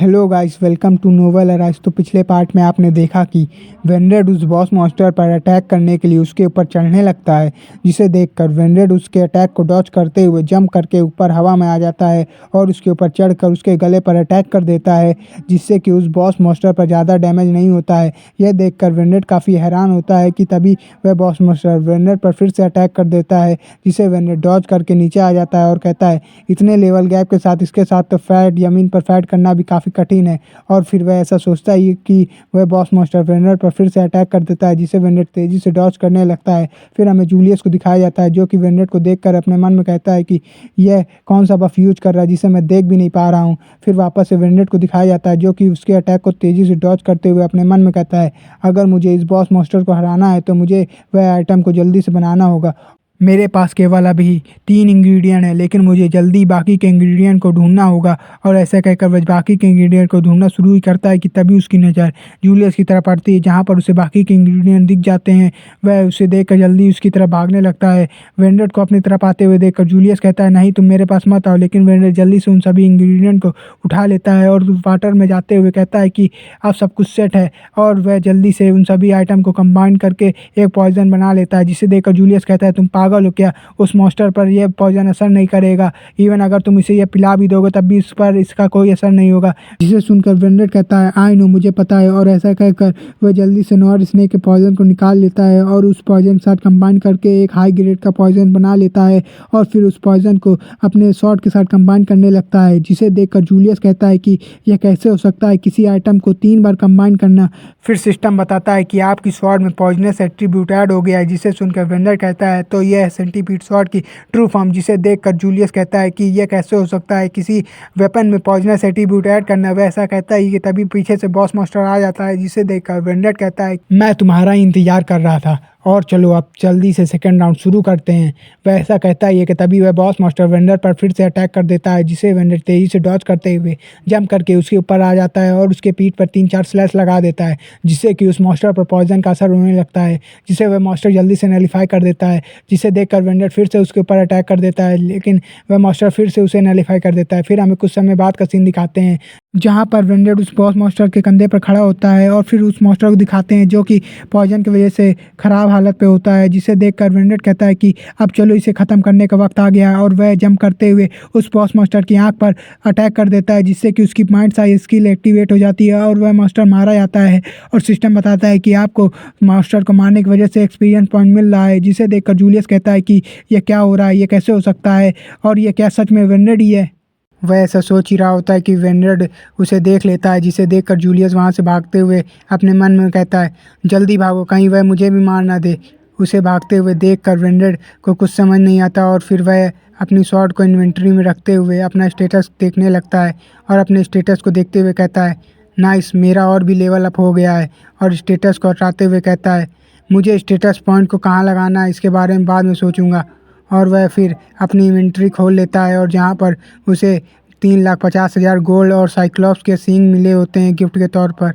Hello guys, welcome to novel arise. तो पिछले part में आपने देखा कि वेनरेड उस बॉस मॉन्स्टर पर अटैक करने के लिए उसके ऊपर चढ़ने लगता है, जिसे देखकर वेनरेड उसके अटैक को डॉज करते हुए जंप करके ऊपर हवा में आ जाता है और उसके ऊपर चढ़कर उसके गले पर अटैक कर देता है, जिससे कि उस बॉस मॉन्स्टर पर ज़्यादा डैमेज नहीं होता है। यह देखकर वेनरेड काफ़ी हैरान होता है कि तभी वह बॉस मॉन्स्टर वेनरेड पर फिर से अटैक कर देता है, जिसे वेनरेड डॉज करके नीचे आ जाता है और कहता है इतने लेवल गैप के साथ इसके साथ तो फैट ज़मीन पर फैट करना भी काफ़ी कठिन है। और फिर वह ऐसा सोचता है कि वह बॉस मॉन्स्टर वेनरेड पर फिर से अटैक कर देता है, जिसे वेनरेड तेज़ी से डॉज करने लगता है। फिर हमें जूलियस को दिखाया जाता है, जो कि वेनरेड को देखकर अपने मन में कहता है कि यह कौन सा बफ यूज कर रहा है जिसे मैं देख भी नहीं पा रहा हूँ। फिर वापस से वेनरेड को दिखाया जाता है, जो कि उसके अटैक को तेज़ी से डॉज करते हुए अपने मन में कहता है अगर मुझे इस बॉस मॉन्स्टर को हराना है तो मुझे वह आइटम को जल्दी से बनाना होगा। मेरे पास केवल अभी 3 इंग्रेडिएंट है, लेकिन मुझे जल्दी बाकी के इंग्रेडिएंट को ढूंढना होगा। और ऐसा कहकर वह बाकी के इंग्रेडिएंट को ढूंढना शुरू ही करता है कि तभी उसकी नज़र जूलियस की तरफ पड़ती है, जहां पर उसे बाकी के इंग्रेडिएंट दिख जाते हैं। वह उसे देखकर जल्दी उसकी तरफ भागने लगता है। वेनरेड को अपनी तरफ आते हुए देखकर जूलियस कहता है नहीं, तुम मेरे पास मत आओ। लेकिन वेनरेड जल्दी से उन सभी इंग्रेडिएंट को उठा लेता है और वाटर में जाते हुए कहता है कि अब सब कुछ सेट है। और वह जल्दी से उन सभी आइटम को कंबाइन करके एक पॉइजन बना लेता है, जिसे देखकर जूलियस कहता है तुम पागल हो क्या? उस मॉन्स्टर पर यह पॉइजन असर नहीं करेगा। इवन अगर तुम इसे यह पिला भी दोगे तब भी इस पर इसका कोई असर नहीं होगा। जिसे सुनकर वेनरेड कहता है आई नो, मुझे पता है। और ऐसा कहकर वह जल्दी से नॉर्ड स्नेक के पॉइजन को निकाल लेता है और उस पॉइजन के साथ कंबाइन करके एक हाई ग्रेड का पॉइजन बना लेता है। और फिर उस पॉइजन को अपने शॉट के साथ कंबाइन करने लगता है, जिसे देखकर जूलियस कहता है कि यह कैसे हो सकता है, किसी आइटम को 3 बार कंबाइन करना। फिर सिस्टम बताता है कि आपकी स्वॉर्ड में पॉइजनस एट्रीब्यूट ऐड हो गया है, जिसे सुनकर वेनरेड कहता है तो यह सेंटीपीड स्वॉर्ड की ट्रू फॉर्म। जिसे देखकर जूलियस कहता है कि यह कैसे हो सकता है, किसी वेपन में पॉइजनस एट्रीब्यूट ऐड करना। वैसा कहता है कि तभी पीछे से बॉस मास्टर आ जाता है, जिसे देखकर वेनरेड कहता है मैं तुम्हारा ही इंतजार कर रहा था और चलो अब जल्दी से सेकंड राउंड शुरू करते हैं। वह ऐसा कहता है कि तभी वह बॉस मास्टर वेनरेड पर फिर से अटैक कर देता है, जिसे वेनरेड तेजी से डॉज करते हुए जंप करके उसके ऊपर आ जाता है और उसके पीठ पर 3-4 स्लैश लगा देता है, जिससे कि उस मास्टर पर पॉइजन का असर होने लगता है, जिसे वह मास्टर जल्दी से नलीफाई कर देता है। जिसे देखकर वेनरेड फिर से उसके ऊपर अटैक कर देता है, लेकिन वह मास्टर फिर से उसे नलीफाई कर देता है। फिर हमें कुछ समय बाद का सीन दिखाते हैं, जहाँ पर वेनरेड उस बॉस मास्टर के कंधे पर खड़ा होता है और फिर उस मास्टर को दिखाते हैं, जो कि पॉइजन की वजह से ख़राब हालत पे होता है। जिसे देखकर वेनरेड कहता है कि अब चलो इसे ख़त्म करने का वक्त आ गया है। और वह जंप करते हुए उस बॉस मास्टर की आंख पर अटैक कर देता है, जिससे कि उसकी माइंड साइज स्किल एक्टिवेट हो जाती है और वह मास्टर मारा जाता है। और सिस्टम बताता है कि आपको मास्टर को मारने की वजह से एक्सपीरियंस पॉइंट मिल रहा है। जिसे देखकर जूलियस कहता है कि यह क्या हो रहा है, ये कैसे हो सकता है, और ये क्या सच में वेनरेड ही है? वह ऐसा सोच ही रहा होता है कि वेनरेड उसे देख लेता है, जिसे देखकर जूलियस वहाँ से भागते हुए अपने मन में कहता है जल्दी भागो, कहीं वह मुझे भी मार ना दे। उसे भागते हुए देखकर वेनरेड को कुछ समझ नहीं आता और फिर वह अपनी स्वॉर्ड को इन्वेंटरी में रखते हुए अपना स्टेटस देखने लगता है और अपने स्टेटस को देखते हुए कहता है नाइस, मेरा और भी लेवल अप हो गया है। और स्टेटस को हटाते हुए कहता है मुझे स्टेटस पॉइंट को कहाँ लगाना है इसके बारे में बाद में सोचूंगा। और वह फिर अपनी इन्वेंट्री खोल लेता है और जहाँ पर उसे 3,50,000 गोल्ड और साइक्लॉप्स के सींग मिले होते हैं गिफ्ट के तौर पर।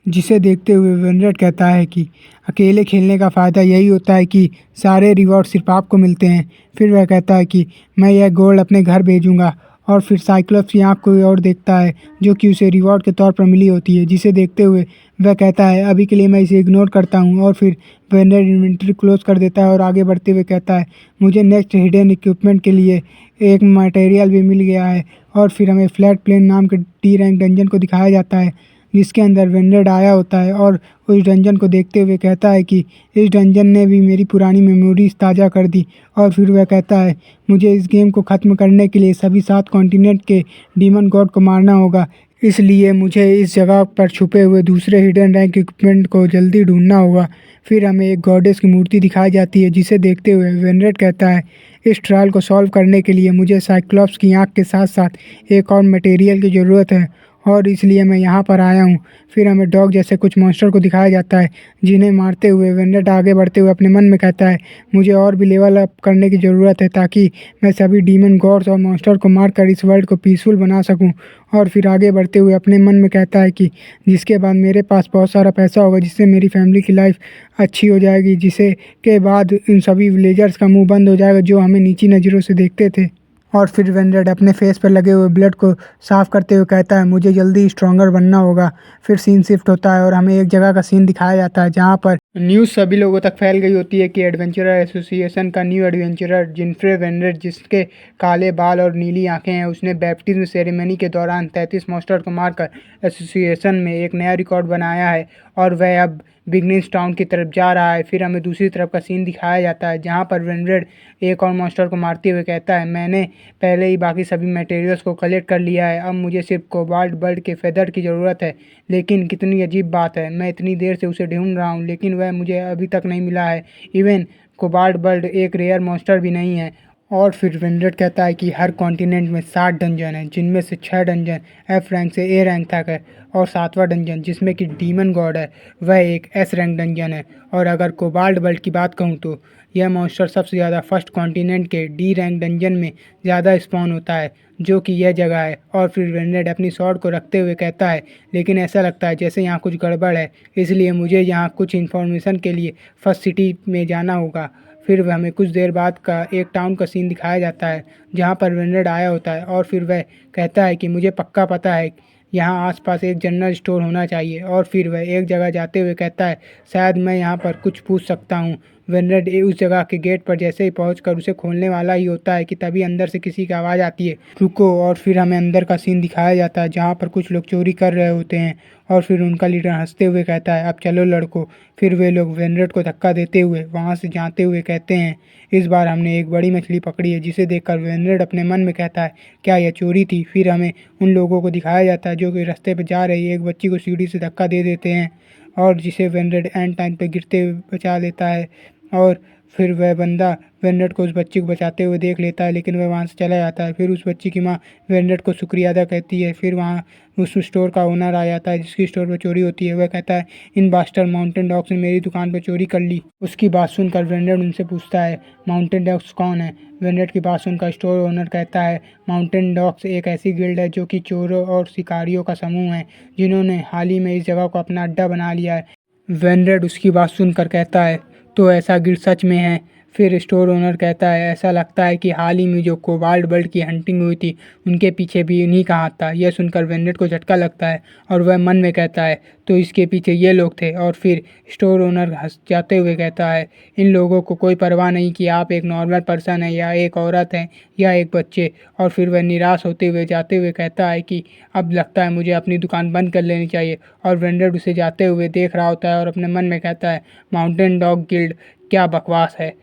जिसे देखते हुए वेनरेड कहता है कि अकेले खेलने का फ़ायदा यही होता है कि सारे रिवॉर्ड सिर्फ आपको मिलते हैं। फिर वह कहता है कि मैं यह गोल्ड अपने घर भेजूँगा। और फिर साइक्लॉप्स की आँख कोई और देखता है, जो कि उसे रिवॉर्ड के तौर पर मिली होती है। जिसे देखते हुए वह कहता है अभी के लिए मैं इसे इग्नोर करता हूँ। और फिर वेनरेड इन्वेंट्री क्लोज कर देता है और आगे बढ़ते हुए कहता है मुझे नेक्स्ट हिडन इक्विपमेंट के लिए एक मटेरियल भी मिल गया है। और फिर हमें फ्लैट प्लेन नाम के टी रैंक डंजन को दिखाया जाता है, जिसके अंदर वेनरेड आया होता है और उस डंजन को देखते हुए कहता है कि इस डंजन ने भी मेरी पुरानी मेमोरीज ताज़ा कर दी। और फिर वह कहता है मुझे इस गेम को ख़त्म करने के लिए सभी 7 कॉन्टिनेंट के डीमन गॉड को मारना होगा, इसलिए मुझे इस जगह पर छुपे हुए दूसरे हिडन रैंक इक्विपमेंट को जल्दी ढूंढना होगा। फिर हमें एक गॉडेस की मूर्ति दिखाई जाती है, जिसे देखते हुए वेनरेड कहता है इस ट्रायल को सॉल्व करने के लिए मुझे साइक्लॉप्स की आँख के साथ साथ एक और मटेरियल की ज़रूरत है और इसलिए मैं यहाँ पर आया हूँ। फिर हमें डॉग जैसे कुछ मॉन्स्टर को दिखाया जाता है, जिन्हें मारते हुए वेनरेड आगे बढ़ते हुए अपने मन में कहता है मुझे और भी लेवल अप करने की ज़रूरत है, ताकि मैं सभी डीमन गॉड्स और मॉन्स्टर को मारकर इस वर्ल्ड को पीसफुल बना सकूं। और फिर आगे बढ़ते हुए अपने मन में कहता है कि जिसके बाद मेरे पास बहुत सारा पैसा होगा, जिससे मेरी फैमिली की लाइफ अच्छी हो जाएगी, जिसे के बाद इन सभी विलेजर्स का मुंह बंद हो जाएगा जो हमें नीची नज़रों से देखते थे। और फिर वेनरेड अपने फेस पर लगे हुए ब्लड को साफ करते हुए कहता है मुझे जल्दी स्ट्रॉन्गर बनना होगा। फिर सीन शिफ्ट होता है और हमें एक जगह का सीन दिखाया जाता है जहाँ पर न्यूज़ सभी लोगों तक फैल गई होती है कि एडवेंचरर एसोसिएशन का न्यू एडवेंचरर जिनफ्रे वेनरेड, जिसके काले बाल और नीली आंखें हैं, उसने बैप्टिज्म सेरेमनी के दौरान 33 मॉन्स्टर को मारकर एसोसिएशन में एक नया रिकॉर्ड बनाया है और वह अब बिगनिंग्स टाउन की तरफ जा रहा है। फिर हमें दूसरी तरफ का सीन दिखाया जाता है जहाँ पर वेनरेड एक और मॉन्स्टर को मारते हुए कहता है मैंने पहले ही बाकी सभी मटेरियल्स को कलेक्ट कर लिया है, अब मुझे सिर्फ कोबाल्ट बर्ड के फेदर की ज़रूरत है। लेकिन कितनी अजीब बात है, मैं इतनी देर से उसे ढूंढ रहा हूँ लेकिन वह मुझे अभी तक नहीं मिला है। इवन कोबाल्ट बर्ड एक रेयर मॉन्स्टर भी नहीं है। और फिर वेनरेड कहता है कि हर कॉन्टिनेंट में 7 डंजन हैं, जिनमें से 6 डंजन एफ रैंक से ए रैंक तक है और 7वां डंजन जिसमें कि डीमन गॉड है वह एक एस रैंक डंजन है। और अगर कोबाल्ट बर्ड की बात कहूँ तो यह मॉन्स्टर सबसे ज़्यादा फर्स्ट कॉन्टिनेंट के डी रैंक डंजन में ज़्यादा स्पॉन होता है, जो कि यह जगह है। और फिर वेनरेड अपनी स्वॉर्ड को रखते हुए कहता है लेकिन ऐसा लगता है जैसे यहाँ कुछ गड़बड़ है, इसलिए मुझे यहाँ कुछ इन्फॉर्मेशन के लिए फर्स्ट सिटी में जाना होगा। फिर वह हमें कुछ देर बाद का एक टाउन का सीन दिखाया जाता है जहाँ पर वेनरेड आया होता है और फिर वह कहता है कि मुझे पक्का पता है यहाँ आसपास एक जनरल स्टोर होना चाहिए। और फिर वह एक जगह जाते हुए कहता है शायद मैं यहाँ पर कुछ पूछ सकता हूँ। वेनरेड उस जगह के गेट पर जैसे ही पहुंचकर उसे खोलने वाला ही होता है कि तभी अंदर से किसी की आवाज़ आती है रुको। और फिर हमें अंदर का सीन दिखाया जाता है जहाँ पर कुछ लोग चोरी कर रहे होते हैं और फिर उनका लीडर हंसते हुए कहता है अब चलो लड़कों। फिर वे लोग वेनरेड को धक्का देते हुए वहाँ से जाते हुए कहते हैं इस बार हमने एक बड़ी मछली पकड़ी है, जिसे देखकर वेनरेड अपने मन में कहता है क्या यह चोरी थी। फिर हमें उन लोगों को दिखाया जाता है जो कि रास्ते पर जा रही एक बच्ची को सीढ़ी से धक्का दे देते हैं और जिसे वेनरेड एंड टाइम पर गिरते हुए बचा लेता है। और फिर वह बंदा वेनरेड को उस बच्ची को बचाते हुए देख लेता है लेकिन वह वहाँ से चला जाता है। फिर उस बच्ची की माँ वेनरेड को शुक्रिया अदा कहती है। फिर वहाँ उस स्टोर का ओनर आ जाता है जिसकी स्टोर पर चोरी होती है। वह कहता है इन बास्टर माउंटेन डॉग्स ने मेरी दुकान पर चोरी कर ली। उसकी बात सुनकर वेनरेड उनसे पूछता है माउंटेन डॉग्स कौन है। वेनरेड की बात सुनकर स्टोर ओनर कहता है माउंटेन डॉग्स एक ऐसी गिल्ड है जो कि चोरों और शिकारियों का समूह है जिन्होंने हाल ही में इस जगह को अपना अड्डा बना लिया है। वेनरेड उसकी बात सुनकर कहता है तो ऐसा गिल्ड सच में है। फिर स्टोर ओनर कहता है ऐसा लगता है कि हाल ही में जो कोबाल्ट बर्ड की हंटिंग हुई थी उनके पीछे भी उन्हीं का हाथ था। यह सुनकर वेनरेड को झटका लगता है और वह मन में कहता है तो इसके पीछे ये लोग थे। और फिर स्टोर ओनर हंस जाते हुए कहता है इन लोगों को कोई परवाह नहीं कि आप एक नॉर्मल पर्सन है या एक औरत है या एक बच्चे। और फिर वह निराश होते हुए जाते हुए कहता है कि अब लगता है मुझे अपनी दुकान बंद कर लेनी चाहिए। और वेनरेड उसे जाते हुए देख रहा होता है और अपने मन में कहता है माउंटेन डॉग गिल्ड क्या बकवास है।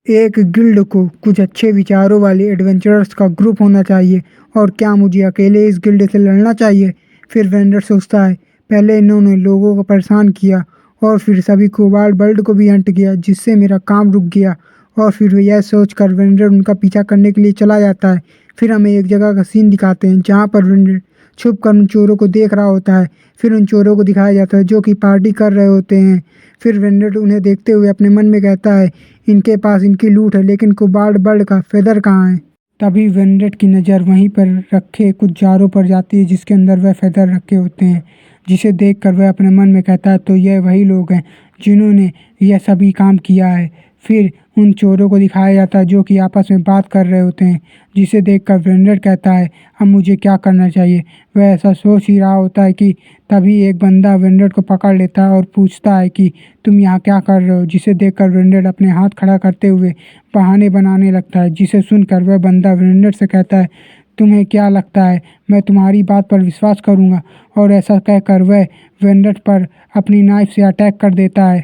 एक गिल्ड को कुछ अच्छे विचारों वाले एडवेंचरर्स का ग्रुप होना चाहिए और क्या मुझे अकेले इस गिल्ड से लड़ना चाहिए। फिर वेनरेड सोचता है पहले इन्होंने लोगों को परेशान किया और फिर सभी कोबाल्ट बर्ड को भी हंट किया जिससे मेरा काम रुक गया। और फिर यह सोचकर वेनरेड उनका पीछा करने के लिए चला जाता है। फिर हमें एक जगह का सीन दिखाते हैं जहाँ पर वेनरेड छुप कर उन चोरों को देख रहा होता है। फिर उन चोरों को दिखाया जाता है जो कि पार्टी कर रहे होते हैं। फिर वेनरेड उन्हें देखते हुए अपने मन में कहता है इनके पास इनकी लूट है लेकिन कोबाल्ट बर्ड का फेदर कहाँ है। तभी वेनरेड की नज़र वहीं पर रखे कुछ जारों पर जाती है जिसके अंदर वह फेदर रखे होते हैं, जिसे देखकर वह अपने मन में कहता है तो यह वही लोग हैं जिन्होंने यह सभी काम किया है। फिर उन चोरों को दिखाया जाता है जो कि आपस में बात कर रहे होते हैं, जिसे देखकर वेनरेड कहता है अब मुझे क्या करना चाहिए। वह ऐसा सोच ही रहा होता है कि तभी एक बंदा वेनरेड को पकड़ लेता है और पूछता है कि तुम यहाँ क्या कर रहे हो। जिसे देखकर वेनरेड अपने हाथ खड़ा करते हुए बहाने बनाने लगता है, जिसे सुनकर वह बंदा वेनरेड से कहता है तुम्हें क्या लगता है मैं तुम्हारी बात पर विश्वास करूँगा। और ऐसा कहकर वह वेनरेड पर अपनी नाइफ से अटैक कर देता है,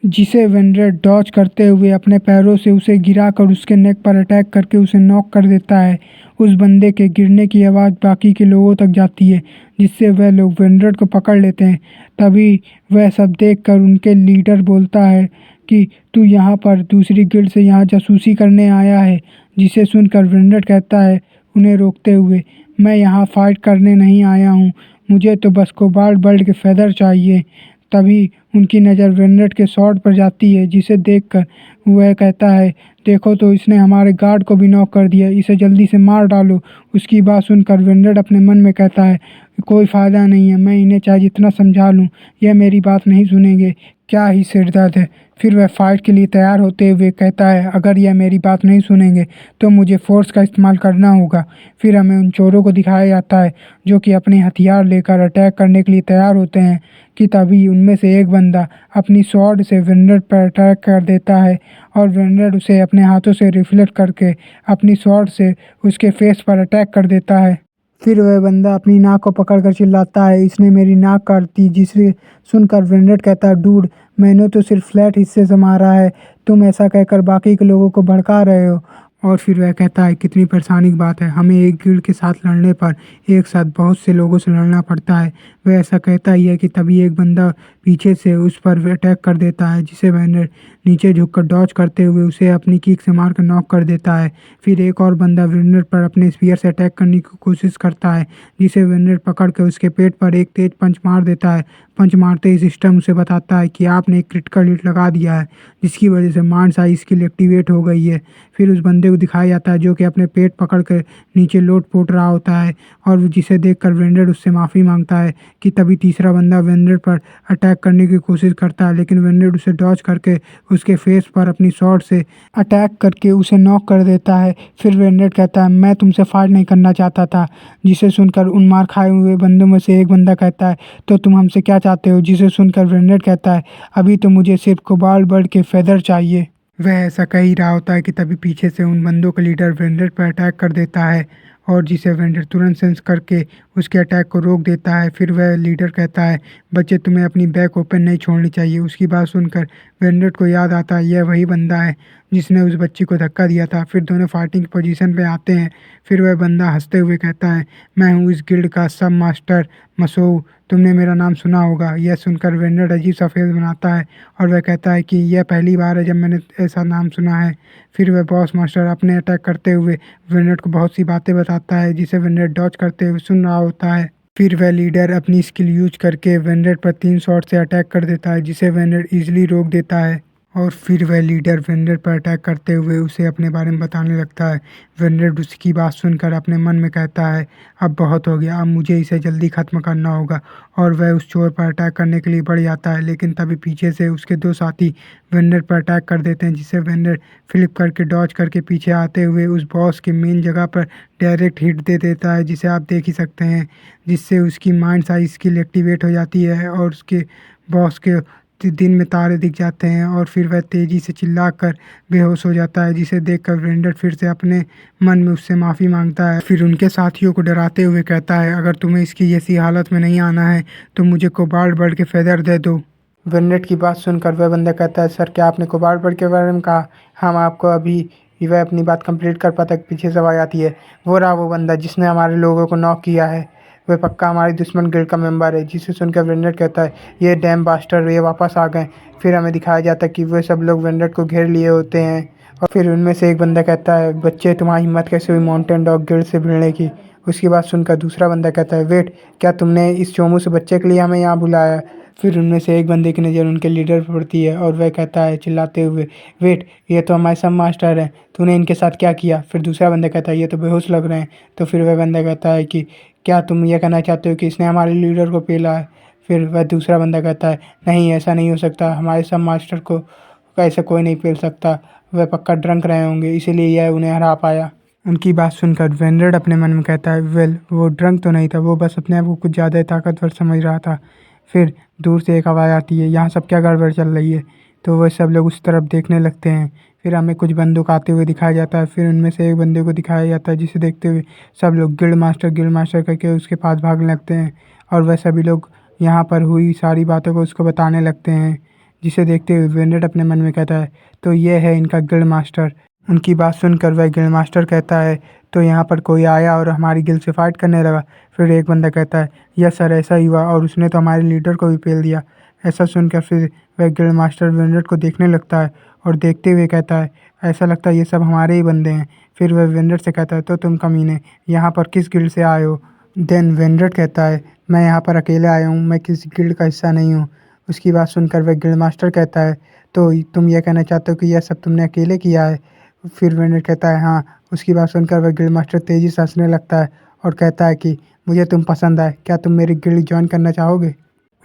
जिसे वेनरेड डॉज करते हुए अपने पैरों से उसे गिराकर उसके नेक पर अटैक करके उसे नॉक कर देता है। उस बंदे के गिरने की आवाज़ बाकी के लोगों तक जाती है, जिससे वह लोग वेनरेड को पकड़ लेते हैं। तभी वह सब देखकर उनके लीडर बोलता है कि तू यहाँ पर दूसरी गिल्ड से यहाँ जासूसी करने आया है। जिसे सुनकर वेनरेड कहता है उन्हें रोकते हुए मैं यहाँ फाइट करने नहीं आया हूँ, मुझे तो बस कोबाल्ट बर्ड के फेदर चाहिए। तभी उनकी नज़र वेनरेड के शॉट पर जाती है, जिसे देखकर वह कहता है देखो तो इसने हमारे गार्ड को भी नॉक कर दिया, इसे जल्दी से मार डालो। उसकी बात सुनकर वेनरेड अपने मन में कहता है कोई फ़ायदा नहीं है, मैं इन्हें चाहे जितना समझा लूँ यह मेरी बात नहीं सुनेंगे। क्या ही सिरदर्द है। फिर वह फाइट के लिए तैयार होते हुए कहता है, अगर यह मेरी बात नहीं सुनेंगे तो मुझे फोर्स का इस्तेमाल करना होगा। फिर हमें उन चोरों को दिखाया जाता है जो कि अपने हथियार लेकर अटैक करने के लिए तैयार होते हैं कि तभी उनमें से एक बंदा अपनी स्वॉर्ड से वेनरेड पर अटैक कर देता है और वेनरेड उसे अपने हाथों से रिफ्लेक्ट करके अपनी स्वॉर्ड से उसके फेस पर अटैक कर देता है। फिर वह बंदा अपनी नाक को पकड़कर चिल्लाता है, इसने मेरी नाक काट दी। जिसे सुनकर वेनरेड कहता है, डूड मैंने तो सिर्फ फ्लैट हिस्से से मारा है, तुम ऐसा कहकर बाकी के लोगों को भड़का रहे हो। और फिर वह कहता है, कितनी परेशानी की बात है, हमें एक गिल्ड के साथ लड़ने पर एक साथ बहुत से लोगों से लड़ना पड़ता है। वह ऐसा कहता ही है कि तभी एक बंदा पीछे से उस पर अटैक कर देता है, जिसे वेनरेड नीचे झुककर डॉज करते हुए उसे अपनी किक से मारकर नॉक कर देता है। फिर एक और बंदा वेनरेड पर अपने स्पीयर से अटैक करने की कोशिश करता है, जिसे वेनरेड पकड़ के उसके पेट पर एक तेज पंच मार देता है। पंच मारते ही सिस्टम उसे बताता है कि आपने एक क्रिटिकल हिट लगा दिया है, जिसकी वजह से माइंड आई स्किल एक्टिवेट हो गई है। फिर उस बंदे को दिखाया जाता है जो कि अपने पेट पकड़ कर नीचे लोट पोट रहा होता है और जिसे देखकर वेनरेड उससे माफ़ी मांगता है कि तभी तीसरा बंदा वेनरेड पर अटैक करने की कोशिश करता है, लेकिन वेनरेड उसे डॉज करके उसके फेस पर अपनी शॉट से अटैक करके उसे नॉक कर देता है। फिर वेनरेड कहता है, मैं तुमसे फाइट नहीं करना चाहता था। जिसे सुनकर उन मार खाए हुए बंदों में से एक बंदा कहता है, तो तुम हमसे क्या चाहते हो। जिसे सुनकर वेनरेड कहता है, अभी तो मुझे सिर्फ कोबाल्ट बर्ड के फेदर चाहिए। वह ऐसा कह ही रहा होता है कि तभी पीछे से उन बंदों का लीडर वेनरेड पर अटैक कर देता है और जिसे वेनरेड तुरंत सेंस करके उसके अटैक को रोक देता है। फिर वह लीडर कहता है, बच्चे तुम्हें अपनी बैक ओपन नहीं छोड़नी चाहिए। उसकी बात सुनकर वेनरेड को याद आता है यह वही बंदा है जिसने उस बच्ची को धक्का दिया था। फिर दोनों फाइटिंग पोजीशन पे आते हैं। फिर वह बंदा हंसते हुए कहता है, मैं हूँ इस गिल्ड का सब मास्टर मसोऊ, तुमने मेरा नाम सुना होगा। यह सुनकर वेनरेड अजीब सा फेस बनाता है और वह कहता है कि यह पहली बार है जब मैंने ऐसा नाम सुना है। फिर वह बॉस मास्टर अपने अटैक करते हुए वेनरेड को बहुत सी बातें बताता है, जिसे वेनरेड डॉज करते हुए सुन रहा होता है। फिर वह लीडर अपनी स्किल यूज करके वेनरेड पर 3 शॉट से अटैक कर देता है, जिसे वेनरेड इजीली रोक देता है। और फिर वह लीडर वेनरेड पर अटैक करते हुए उसे अपने बारे में बताने लगता है। वेनरेड उसकी बात सुनकर अपने मन में कहता है, अब बहुत हो गया, अब मुझे इसे जल्दी ख़त्म करना होगा। और वह उस चोर पर अटैक करने के लिए बढ़ जाता है, लेकिन तभी पीछे से उसके 2 साथी वेनरेड पर अटैक कर देते हैं, जिससे वेनरेड फ्लिप करके डॉज करके पीछे आते हुए उस बॉस की मेन जगह पर डायरेक्ट हिट दे देता है, जिसे आप देख ही सकते हैं। जिससे उसकी माइंड साइज स्किल एक्टिवेट हो जाती है और उसके बॉस के दिन में तारे दिख जाते हैं और फिर वह तेज़ी से चिल्लाकर बेहोश हो जाता है, जिसे देखकर वेनरेड फिर से अपने मन में उससे माफ़ी मांगता है। फिर उनके साथियों को डराते हुए कहता है, अगर तुम्हें इसकी जैसी हालत में नहीं आना है तो मुझे कोबाल्ट बर्ड के फेदर दे दो। वेनरेड की बात सुनकर वह बंदा कहता है, सर क्या आपने कोबाल्ट बर्ड के बारे में कहा, हम आपको अभी वह अपनी बात कंप्लीट कर पाता पीछे से आवाज़ आती है, वो रहा वो बंदा जिसने हमारे लोगों को नॉक किया है, वह पक्का हमारी दुश्मन गिल्ड का मेंबर है। जिसे सुनकर वेनरेड कहता है, ये डैम बास्टर ये वापस आ गए। फिर हमें दिखाया जाता है कि वे सब लोग वेनरेड को घेर लिए होते हैं और फिर उनमें से एक बंदा कहता है, बच्चे तुम्हारी हिम्मत कैसे हुई माउंटेन डॉग गिल्ड से भिड़ने की। उसकी बात सुनकर दूसरा बंदा कहता है, वेट क्या तुमने इस चोमू से बच्चे के लिए हमें यहाँ बुलाया। फिर उनमें से एक बंदे की नज़र उनके लीडर पर पड़ती है और वह कहता है चिल्लाते हुए, वेट ये तो हमारे सब मास्टर हैं, तूने इनके साथ क्या किया। फिर दूसरा बंदा कहता है, ये तो बेहोश लग रहे हैं। तो फिर वह बंदा कहता है कि क्या तुम ये कहना चाहते हो कि इसने हमारे लीडर को पेला है। फिर वह दूसरा बंदा कहता है, नहीं ऐसा नहीं हो सकता, हमारे सब मास्टर को ऐसा कोई नहीं पेल सकता, वह पक्का ड्रंक रहे होंगे इसीलिए यह उन्हें हरा पाया। उनकी बात सुनकर वेनरेड अपने मन में कहता है, वेल वो ड्रंक तो नहीं था, वो बस अपने आप को कुछ ज़्यादा ताकतवर समझ रहा था। फिर दूर से एक आवाज़ आती है, यहाँ सब क्या गड़बड़ चल रही है। तो वह सब लोग उस तरफ देखने लगते हैं। फिर हमें कुछ बंदूक आते हुए दिखाया जाता है। फिर उनमें से एक बंदे को दिखाया जाता है, जिसे देखते हुए सब लोग गिल्ड मास्टर करके उसके पास भागने लगते हैं और वह सभी लोग यहाँ पर हुई सारी बातों को उसको बताने लगते हैं। जिसे देखते हुए वेनरेड अपने मन में कहता है, तो ये है इनका गिल्ड मास्टर। उनकी बात सुनकर वह गिल्ड मास्टर कहता है, तो यहाँ पर कोई आया और हमारी गिल्ड से फाइट करने लगा। फिर एक बंदा कहता है, यस सर ऐसा ही हुआ और उसने तो हमारे लीडर को भी पेल दिया। ऐसा सुनकर फिर वह गिल्ड मास्टर वेनरेड को देखने लगता है और देखते हुए कहता है, ऐसा लगता है ये सब हमारे ही बंदे हैं। फिर वह वेनरेड से कहता है, तो तुम कमीने यहाँ पर किस गिल्ड से आए हो। देन वेनरेड कहता है, मैं यहाँ पर अकेले आया हूँ, मैं किसी गिल्ड का हिस्सा नहीं हूँ। उसकी बात सुनकर वह गिल्ड मास्टर कहता है, तो तुम ये कहना चाहते हो कि यह सब तुमने अकेले किया है। फिर वेनरेड कहता है, हाँ। उसकी बात सुनकर वह गिल्ड मास्टर तेज़ी से हंसने लगता है और कहता है कि मुझे तुम पसंद आए, क्या तुम मेरी गिल्ड ज्वाइन करना चाहोगे।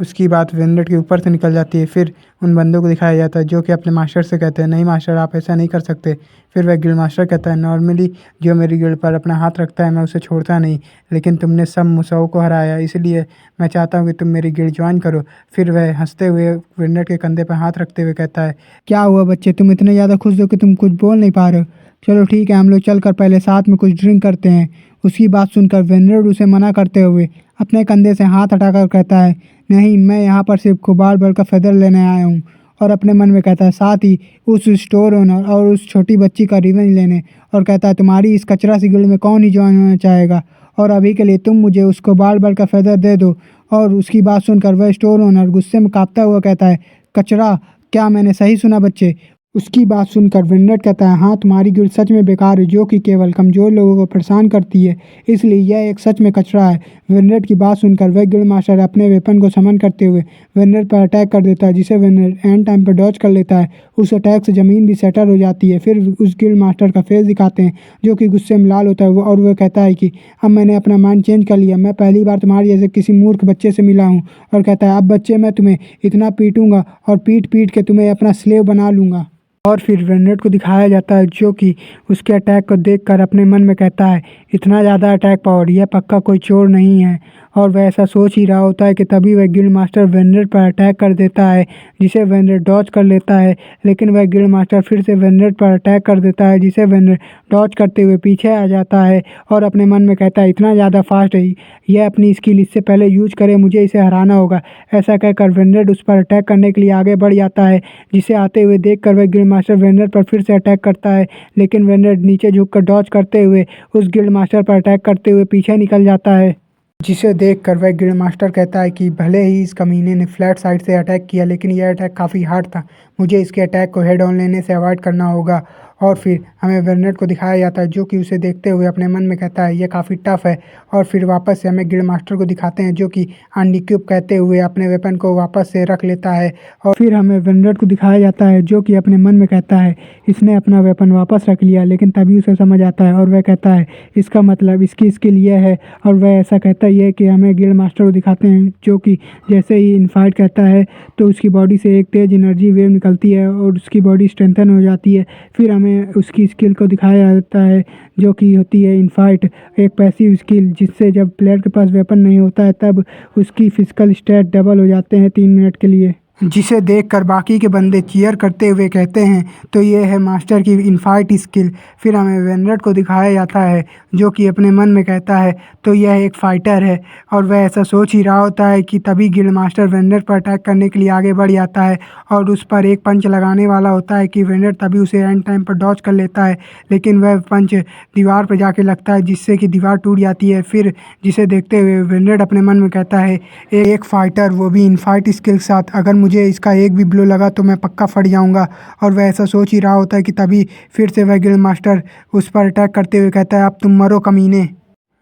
उसकी बात वेनरेड के ऊपर से निकल जाती है। फिर उन बंदों को दिखाया जाता है जो कि अपने मास्टर से कहते हैं, नहीं मास्टर आप ऐसा नहीं कर सकते। फिर वह गिल्ड मास्टर कहता है, नॉर्मली जो मेरी गिल्ड पर अपना हाथ रखता है मैं उसे छोड़ता नहीं, लेकिन तुमने सब मुसाओ को हराया, इसलिए मैं चाहता हूँ कि तुम मेरी गिल्ड ज्वाइन करो। फिर वह हंसते हुए वेनरेड के कंधे पर हाथ रखते हुए कहता है, क्या हुआ बच्चे, तुम इतने ज़्यादा खुश हो कि तुम कुछ बोल नहीं पा रहे हो। चलो ठीक है, हम लोग चल कर पहले साथ में कुछ ड्रिंक करते हैं। उसकी बात सुनकर वेनरेड उसे मना करते हुए अपने कंधे से हाथ हटाकर कहता है, नहीं मैं यहाँ पर सिर्फ कोबाल्ट बर्ड का फेदर लेने आया हूँ। और अपने मन में कहता है, साथ ही उस स्टोर ओनर और उस छोटी बच्ची का रिवेंज लेने। और कहता है, तुम्हारी इस कचरा सी गिल्ड में कौन ही ज्वाइन होना चाहेगा, और अभी के लिए तुम मुझे उस कोबाल्ट बर्ड का फेदर दे दो। और उसकी बात सुनकर वह स्टोर ओनर गुस्से में कांपता हुआ कहता है, कचरा, क्या मैंने सही सुना बच्चे। उसकी बात सुनकर वेनरेड कहता है, हाँ तुम्हारी गिल्ड सच में बेकार है, जो कि केवल कमज़ोर लोगों को परेशान करती है, इसलिए यह एक सच में कचरा है। वेनरेड की बात सुनकर वह गिल्ड मास्टर अपने वेपन को समन करते हुए वेनरेड पर अटैक कर देता है, जिसे वेनरेड एंड टाइम पर डॉज कर लेता है। उस अटैक से ज़मीन भी सेटल हो जाती है। फिर उस गिल्ड मास्टर का फेस दिखाते हैं जो कि गुस्से में लाल होता है और वह कहता है कि अब मैंने अपना माइंड चेंज कर लिया, मैं पहली बार तुम्हारे जैसे किसी मूर्ख बच्चे से मिला हूँ। और कहता है, अब बच्चे मैं तुम्हें इतना पीटूंगा और पीट पीट के तुम्हें अपना स्लेव बना लूँगा। और फिर वेनरेड को दिखाया जाता है जो कि उसके अटैक को देखकर अपने मन में कहता है, इतना ज़्यादा अटैक पावर, यह पक्का कोई चोर नहीं है। और वह ऐसा सोच ही रहा होता है कि तभी वह गिल्ड मास्टर वेनरेड पर अटैक कर देता है, जिसे वेनरेड डॉज कर लेता है। लेकिन वह गिल्ड मास्टर फिर से वेनरेड पर अटैक कर देता है, जिसे वेनरेड डॉज करते हुए पीछे आ जाता है। और अपने मन में कहता है, इतना ज़्यादा फास्ट है, यह अपनी स्किल इससे पहले यूज करे, मुझे इसे हराना होगा। ऐसा कहकर वेनरेड उस पर अटैक करने के लिए आगे बढ़ जाता है, जिसे आते हुए देखकर वह गिल्ड मास्टर वेनरेड पर फिर से अटैक करता है। लेकिन वेनरेड नीचे झुककर डॉज करते हुए उस गिल्ड मास्टर पर अटैक करते हुए पीछे निकल जाता है, जिसे देखकर वह गिल्ड मास्टर कहता है कि भले ही इस कमीने ने फ्लैट साइड से अटैक किया, लेकिन यह अटैक काफ़ी हार्ड था, मुझे इसके अटैक को हेड ऑन लेने से अवॉइड करना होगा। और फिर हमें वेनरेड को दिखाया जाता है जो कि उसे देखते हुए अपने मन में कहता है, यह काफ़ी टफ है। और फिर वापस से हमें गिल्ड मास्टर को दिखाते हैं जो कि अनइक्विप कहते हुए अपने वेपन को वापस से रख लेता है। और फिर हमें वेनरेड को दिखाया जाता है जो कि अपने मन में कहता है, इसने अपना वेपन वापस रख लिया। लेकिन तभी उसे समझ आता है और वह कहता है, इसका मतलब इसकी स्किल यह है। और वह ऐसा कहता ही है कि हमें गिल्ड मास्टर को दिखाते हैं जो कि जैसे ही इनफाइट कहता है तो उसकी बॉडी से एक तेज़ एनर्जी वेव निकलती है और उसकी बॉडी स्ट्रेंथन हो जाती है। फिर हमें उसकी स्किल को दिखाया जाता है जो कि होती है इनफाइट, एक पैसिव स्किल, जिससे जब प्लेयर के पास वेपन नहीं होता है तब उसकी फिजिकल स्टैट डबल हो जाते हैं 3 मिनट के लिए, जिसे देखकर बाकी के बंदे चीयर करते हुए कहते हैं, तो ये है मास्टर की इनफाइट स्किल। फिर हमें वेनरेड को दिखाया जाता है जो कि अपने मन में कहता है, तो यह एक फाइटर है। और वह ऐसा सोच ही रहा होता है कि तभी गिल्ड मास्टर वेनरेड पर अटैक करने के लिए आगे बढ़ जाता है और उस पर एक पंच लगाने वाला होता है कि वेनरेड तभी उसे एंड टाइम पर डॉज कर लेता है। लेकिन वह पंच दीवार पर जाके लगता है, जिससे कि दीवार टूट जाती है। फिर जिसे देखते हुए वेनरेड अपने मन में कहता है, एक फाइटर, वो भी इनफाइट स्किल के साथ, अगर मुझे इसका एक भी ब्लो लगा तो मैं पक्का फट जाऊंगा। और वह ऐसा सोच ही रहा होता है कि तभी फिर से वह गिल्ड मास्टर उस पर अटैक करते हुए कहता है, अब तुम मरो कमीने।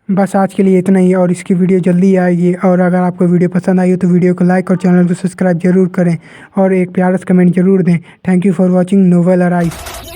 बस आज के लिए इतना ही, और इसकी वीडियो जल्दी आएगी। और अगर आपको वीडियो पसंद आई हो तो वीडियो को लाइक और चैनल को सब्सक्राइब जरूर करें और एक प्यारा सा कमेंट जरूर दें। Thank you for watching novel arise.